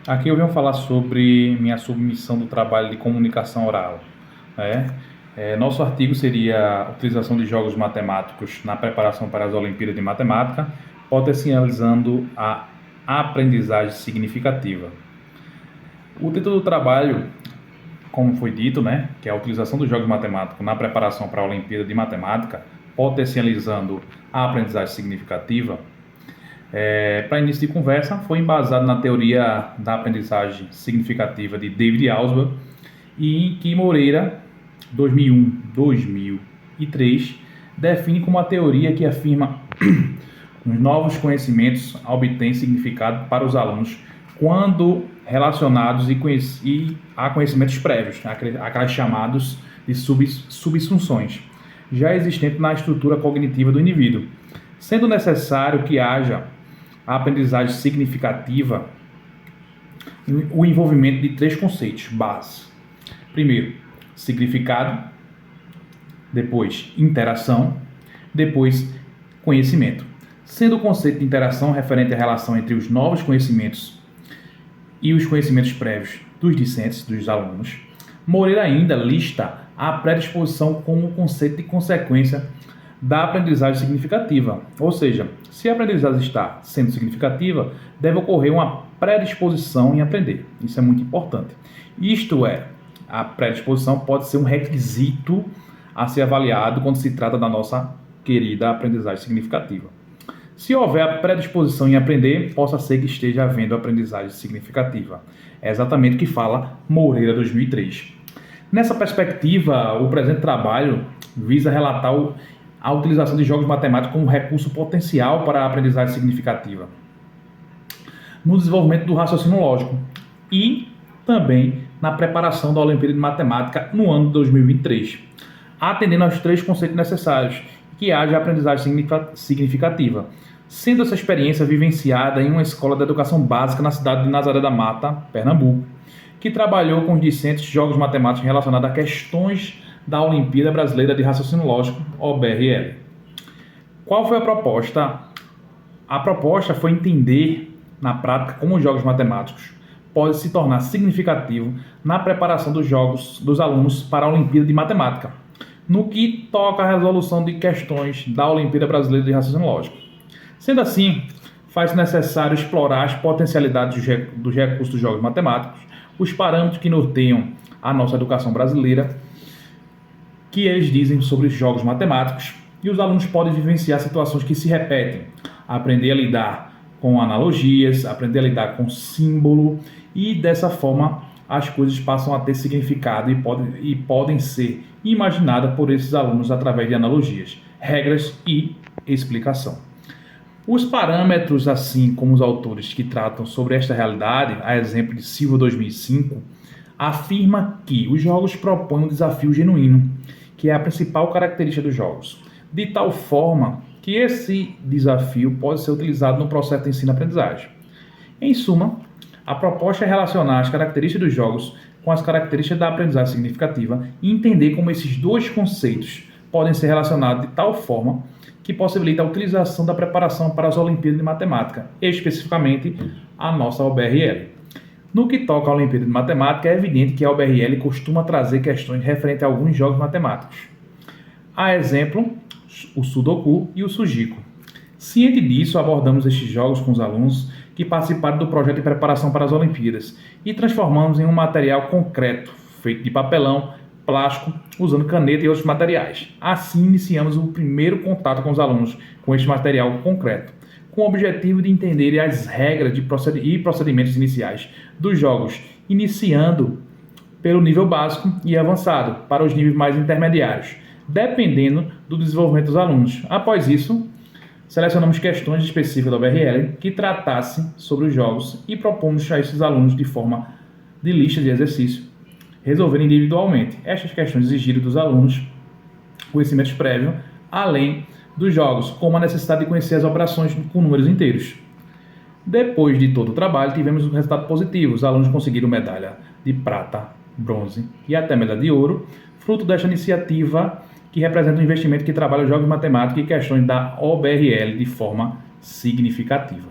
Aqui eu venho falar sobre minha submissão do trabalho de comunicação oral, né? Nosso artigo seria a utilização de jogos matemáticos na preparação para as Olimpíadas de Matemática, potencializando a aprendizagem significativa. O título do trabalho, como foi dito, né, que é a utilização dos jogos matemáticos na preparação para a Olimpíada de Matemática, potencializando a aprendizagem significativa. Para início de conversa, foi embasado na teoria da aprendizagem significativa de David Alsbaugh e em que Moreira, 2001-2003, define como a teoria que afirma os novos conhecimentos obtêm significado para os alunos quando relacionados a conhecimentos prévios, aquelas chamados de subsunções, já existentes na estrutura cognitiva do indivíduo, sendo necessário que haja a aprendizagem significativa, o envolvimento de três conceitos base. Primeiro, significado, depois, interação, depois, conhecimento. Sendo o conceito de interação referente à relação entre os novos conhecimentos e os conhecimentos prévios dos discentes, dos alunos, Moreira ainda lista a predisposição como conceito de consequência da aprendizagem significativa. Ou seja, se a aprendizagem está sendo significativa, deve ocorrer uma predisposição em aprender. Isso é muito importante. Isto é, a predisposição pode ser um requisito a ser avaliado quando se trata da nossa querida aprendizagem significativa. Se houver a predisposição em aprender, possa ser que esteja havendo aprendizagem significativa. É exatamente o que fala Moreira 2003. Nessa perspectiva, o presente trabalho visa relatar a utilização de jogos matemáticos como recurso potencial para a aprendizagem significativa no desenvolvimento do raciocínio lógico e também na preparação da Olimpíada de Matemática no ano de 2023, atendendo aos três conceitos necessários que haja aprendizagem significativa, sendo essa experiência vivenciada em uma escola de educação básica na cidade de Nazaré da Mata, Pernambuco, que trabalhou com os discentes de jogos matemáticos relacionados a questões da Olimpíada Brasileira de Raciocínio Lógico, OBRL. Qual foi a proposta? A proposta foi entender na prática como os jogos matemáticos podem se tornar significativo na preparação dos jogos dos alunos para a Olimpíada de Matemática, no que toca à resolução de questões da Olimpíada Brasileira de Raciocínio Lógico. Sendo assim, faz necessário explorar as potencialidades dos recursos dos jogos matemáticos, os parâmetros que norteiam a nossa educação brasileira, que eles dizem sobre os jogos matemáticos, e os alunos podem vivenciar situações que se repetem, aprender a lidar com analogias, aprender a lidar com símbolo, e dessa forma as coisas passam a ter significado e podem ser imaginadas por esses alunos através de analogias, regras e explicação. Os parâmetros, assim como os autores que tratam sobre esta realidade, a exemplo de Silva 2005, afirma que os jogos propõem um desafio genuíno, que é a principal característica dos jogos, de tal forma que esse desafio pode ser utilizado no processo de ensino-aprendizagem. Em suma, a proposta é relacionar as características dos jogos com as características da aprendizagem significativa e entender como esses dois conceitos podem ser relacionados de tal forma que possibilita a utilização da preparação para as Olimpíadas de Matemática, especificamente a nossa OBRL. No que toca à Olimpíada de Matemática, é evidente que a OBRL costuma trazer questões referentes a alguns jogos matemáticos. A exemplo, o Sudoku e o Sujico. Ciente disso, abordamos estes jogos com os alunos que participaram do projeto de preparação para as Olimpíadas e transformamos em um material concreto, feito de papelão, plástico, usando caneta e outros materiais. Assim, iniciamos o primeiro contato com os alunos com este material concreto, com o objetivo de entender as regras e procedimentos iniciais dos jogos, iniciando pelo nível básico e avançado para os níveis mais intermediários, dependendo do desenvolvimento dos alunos. Após isso, selecionamos questões específicas da OBRL que tratassem sobre os jogos e propomos a esses alunos de forma de lista de exercício resolverem individualmente. Estas questões exigiram dos alunos conhecimentos prévios, além dos jogos, como a necessidade de conhecer as operações com números inteiros. Depois de todo o trabalho, tivemos um resultado positivo. Os alunos conseguiram medalha de prata, bronze e até medalha de ouro, fruto desta iniciativa que representa um investimento que trabalha os jogos matemáticos e questões da OBRL de forma significativa.